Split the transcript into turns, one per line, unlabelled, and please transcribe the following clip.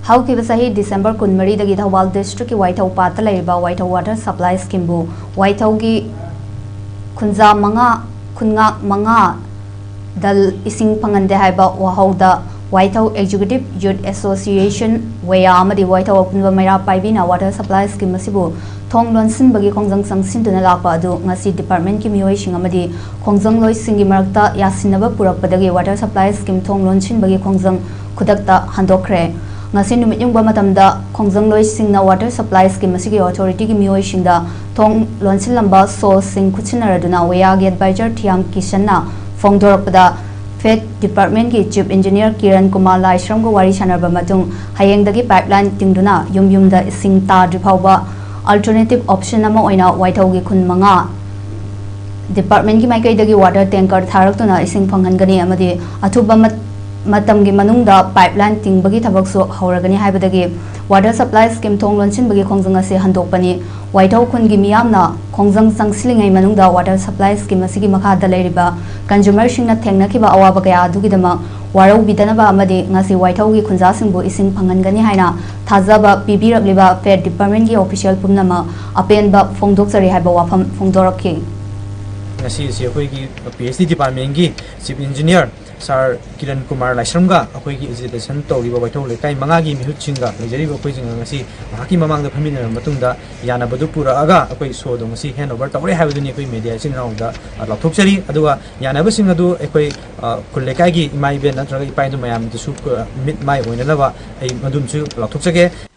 Hauki Sahi December Kunmari the Gitawal District Waitau Patalaiba Waitau Water Supply Scheme Bu Waitaugi Kunza Kunga Manga Dal Ising Pangande Haiba Wahauda Waitau Executive Youth Association Wayamadi Waitau Open Mera Paibina Water Supply Scheme Masibu Thong lonsinbagi khongjang sangsin duna lakpa adu ngasi department ki mioi singamadi khongjang loi singi marakta yasinaba purakpadagi water supply scheme thong lonsinbagi khongjang khudak ta hangdokkhre ngasi numit yung ba matamda khongjang loi singna water supply scheme asigi authority ki mioi singda thong lonsin lamba so sing khuchinaraduna wayagi advisor thiam kishanna phongdorakpada Fed Department ki Chief Engineer Kiran Kumar Laishram go wari sanarba matung hayengdagi pipeline tingduna yumda sing ta dripauba alternative option nama oina waithaugi khun manga department ki maikai dagi water tanker tharaktuna ising phanghangani amadi athuba matamgi manungda pipeline tingbagi thabak so hauragani haibadagi water supply scheme thong lonsinbagi khongjang ase handokpani waithau khun gi miyamna khongjang sangsilingai manungda water supply scheme asigi makha da leiriba consumer singna thengnakiba awaba kaya adugidama warau bidanaba amadi ngasi waithaugi khunja singbu ising phangangani haina thajaba pibiragliba Fed Department ki official pumnama apenba phongdoksari haiba wafam phongdorakhi
ngasi se khoi gi PhD department gi chief engineer Sir Kiran Kumar Laishramga akhoi gi visitation tawriba waithau lekai manga gi mihutchinga lejariba khoi jinga ngasi mahaki mamangda phamina matungda yana badu pura aga akhoi so do ngasi handover tawre haibuduni akhoi media sin raunda lathokchari aduga yana basing adu akhoi kullekai gi imai ben natraga ipai du mayam du su mit mai oinalaba ai madum chu lathokchage